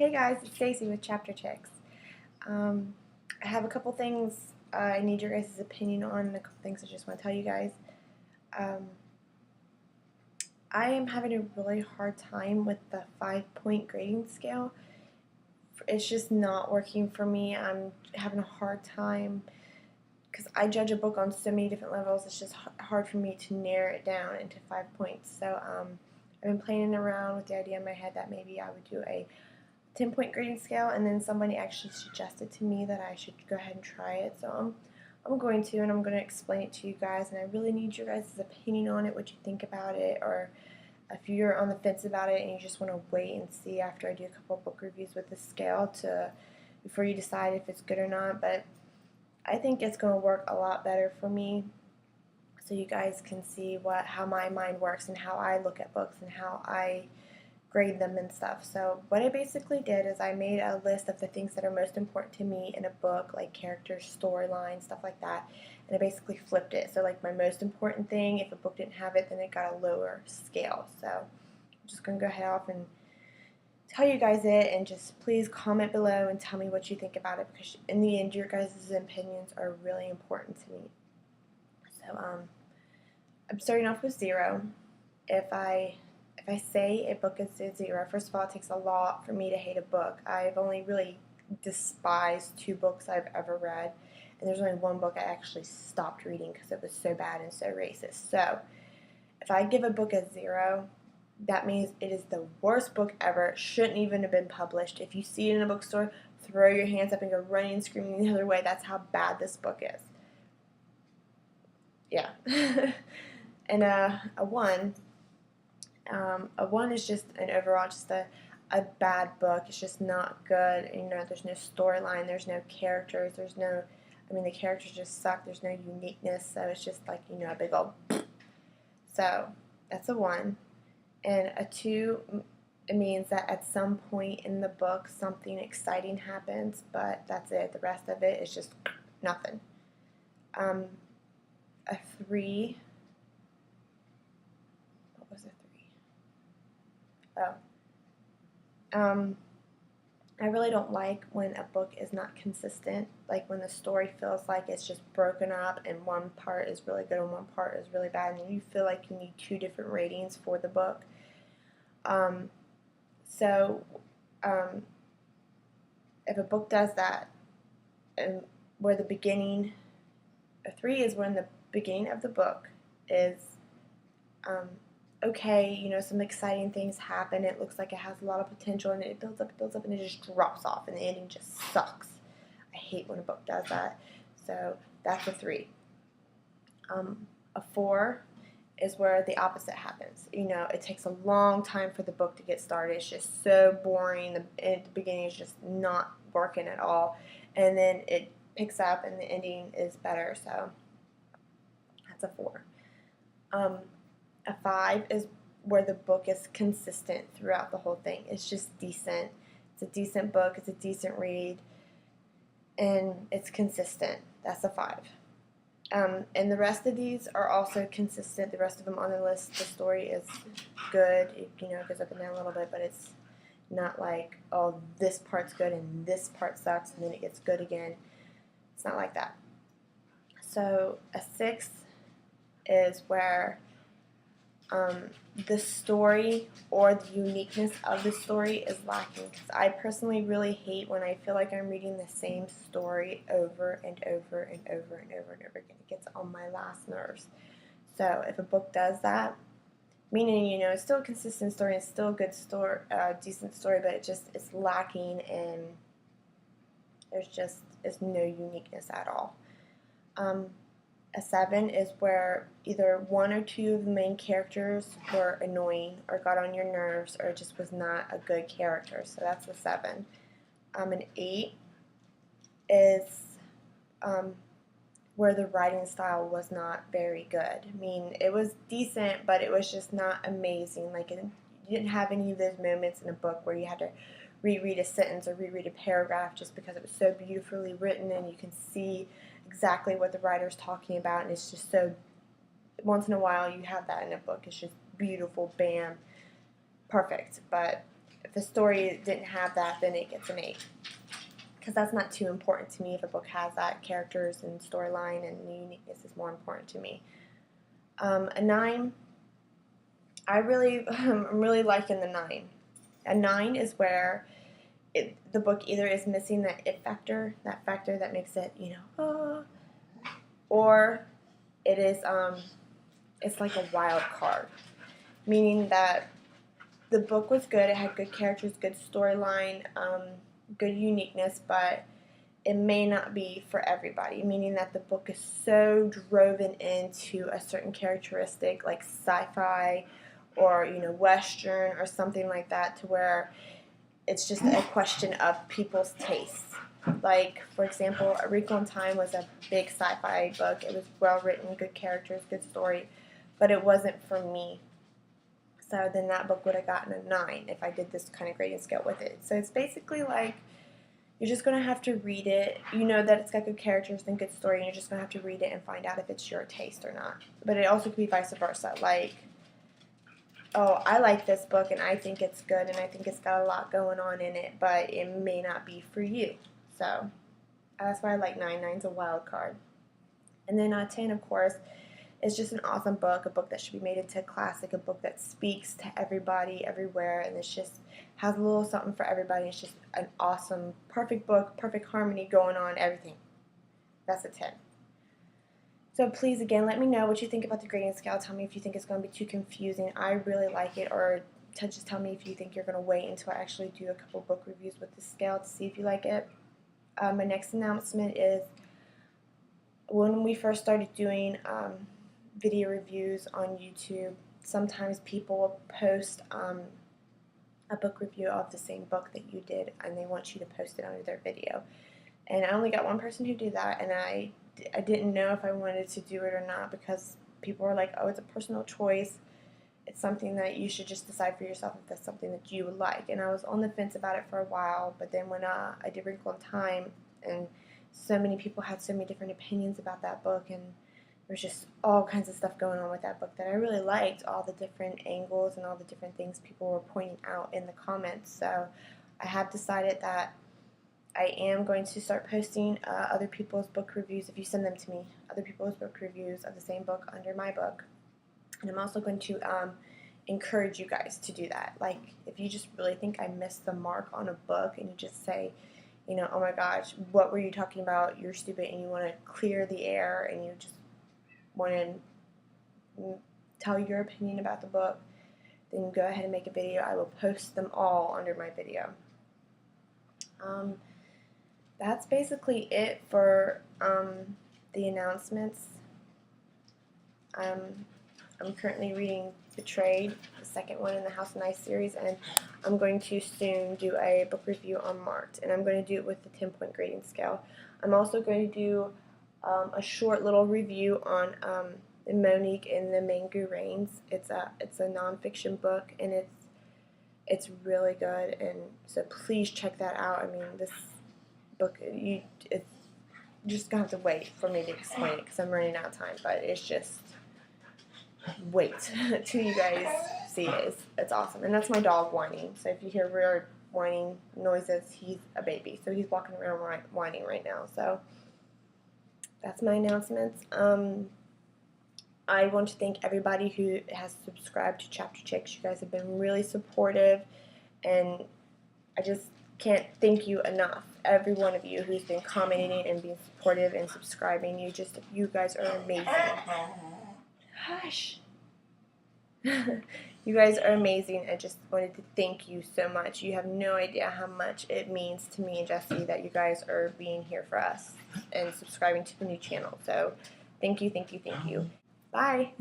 Hey guys, it's Stacy with Chapter Chicks. I have a couple things I need your guys' opinion on, and a couple things I just want to tell you guys. Um, I am having a really hard time with the 5-point grading scale. It's just not working for me. I'm having a hard time because I judge a book on so many different levels. It's just hard for me to narrow it down into 5 points. So I've been playing around with the idea in my head that maybe I would do a 10-point grading scale, and then somebody actually suggested to me that I should go ahead and try it. So I'm going to, and I'm going to explain it to you guys, and I really need your guys' opinion on it, what you think about it, or if you're on the fence about it and you just want to wait and see after I do a couple book reviews with the scale before you decide if it's good or not. But I think it's going to work a lot better for me, so you guys can see how my mind works and how I look at books and how I grade them and stuff. So what I basically did is I made a list of the things that are most important to me in a book, like characters, storyline, stuff like that, and I basically flipped it. So like my most important thing, if a book didn't have it, then it got a lower scale. So I'm just going to go ahead off and tell you guys it, and just please comment below and tell me what you think about it, because in the end your guys' opinions are really important to me. So I'm starting off with 0. If I say a book is a 0, first of all, it takes a lot for me to hate a book. I've only really despised 2 books I've ever read, and there's only 1 book I actually stopped reading because it was so bad and so racist. So if I give a book a 0, that means it is the worst book ever. It shouldn't even have been published. If you see it in a bookstore, throw your hands up and go running and screaming the other way. That's how bad this book is. Yeah. And a 1. A 1 is just an overall just a bad book. It's just not good. You know, there's no storyline, there's no characters, the characters just suck. There's no uniqueness, so it's just like, a big old. So that's a 1. And a 2, it means that at some point in the book something exciting happens, but that's it. The rest of it is just nothing. A 3. What was a 3? I really don't like when a book is not consistent, like when the story feels like it's just broken up and one part is really good and one part is really bad, and you feel like you need 2 different ratings for the book. If a book does that, and where the beginning, a 3 is when the beginning of the book is okay, some exciting things happen, it looks like it has a lot of potential, and it builds up, and it just drops off, and the ending just sucks. I hate when a book does that. So that's a 3. A 4 is where the opposite happens. It takes a long time for the book to get started. It's just so boring. The beginning is just not working at all, and then it picks up, and the ending is better. So that's a 4. A 5 is where the book is consistent throughout the whole thing. It's just decent. It's a decent book. It's a decent read. And it's consistent. That's a 5. And the rest of these are also consistent. The rest of them on the list, the story is good. It goes up and down a little bit, but it's not like, oh, this part's good and this part sucks and then it gets good again. It's not like that. So a 6 is where the story or the uniqueness of the story is lacking, because I personally really hate when I feel like I'm reading the same story over and over and over and over and over again. It gets on my last nerves. So if a book does that, meaning it's still a consistent story, it's still a good story, decent story, but it's lacking, and there's no uniqueness at all. A 7 is where either 1 or 2 of the main characters were annoying or got on your nerves, or it just was not a good character. So that's a 7. An 8 is where the writing style was not very good. It was decent, but it was just not amazing. Like, you didn't have any of those moments in a book where you had to reread a sentence or reread a paragraph just because it was so beautifully written and you can see exactly what the writer's talking about, and it's just so, once in a while you have that in a book. It's just beautiful, bam, perfect. But If the story didn't have that, then it gets an 8. Because that's not too important to me. If a book has that, characters and storyline and the uniqueness is more important to me. A 9, I'm really liking the 9. A 9 is where the book either is missing that it factor, that factor that makes it, or it is, it's like a wild card, meaning that the book was good, it had good characters, good storyline, good uniqueness, but it may not be for everybody, meaning that the book is so driven into a certain characteristic like sci-fi or Western or something like that, to where it's just a question of people's tastes. Like, for example, A Wrinkle in Time was a big sci-fi book. It was well written, good characters, good story, but it wasn't for me. So then that book would have gotten a 9 if I did this kind of grading scale with it. So it's basically like, you're just going to have to read it. You know that it's got good characters and good story, and you're just going to have to read it and find out if it's your taste or not. But it also could be vice versa. Like, oh, I like this book and I think it's good and I think it's got a lot going on in it, but it may not be for you. So that's why I like 9. 9's a wild card. And then 10, of course, is just an awesome book, a book that should be made into a classic, a book that speaks to everybody, everywhere, and it's just has a little something for everybody. It's just an awesome, perfect book, perfect harmony going on, everything. That's a 10. So please, again, let me know what you think about the grading scale. Tell me if you think it's going to be too confusing. I really like it. Or just tell me if you think you're going to wait until I actually do a couple book reviews with the scale to see if you like it. My next announcement is, when we first started doing video reviews on YouTube, sometimes people will post a book review of the same book that you did, and they want you to post it under their video. And I only got one person who did that, and I didn't know if I wanted to do it or not, because people were like, oh, it's a personal choice. It's something that you should just decide for yourself if that's something that you would like. And I was on the fence about it for a while, but then when I did Wrinkle in Time, and so many people had so many different opinions about that book, and there was just all kinds of stuff going on with that book that I really liked, all the different angles and all the different things people were pointing out in the comments. So I have decided that I am going to start posting other people's book reviews, if you send them to me, other people's book reviews of the same book under my book. And I'm also going to encourage you guys to do that. Like, if you just really think I missed the mark on a book and you just say, oh my gosh, what were you talking about? You're stupid, and you want to clear the air and you just want to tell your opinion about the book, then go ahead and make a video. I will post them all under my video. That's basically it for the announcements. I'm currently reading Betrayed, the second one in the House of Nice series, and I'm going to soon do a book review on Marked, and I'm going to do it with the 10-point grading scale. I'm also going to do a short little review on Monique in the Mangu Reigns. It's a nonfiction book, and it's really good, and so please check that out. I mean, this book, it's just gonna have to wait for me to explain it because I'm running out of time. But it's just wait till you guys see it. It's awesome, and that's my dog whining. So if you hear weird whining noises, he's a baby, so he's walking around whining right now. So that's my announcements. I want to thank everybody who has subscribed to Chapter Chicks. You guys have been really supportive, and I just can't thank you enough. Every one of you who's been commenting and being supportive and subscribing, you guys are amazing. Hush. You guys are amazing. I just wanted to thank you so much. You have no idea how much it means to me and Jesse that you guys are being here for us and subscribing to the new channel. So thank you, thank you, thank you. Bye.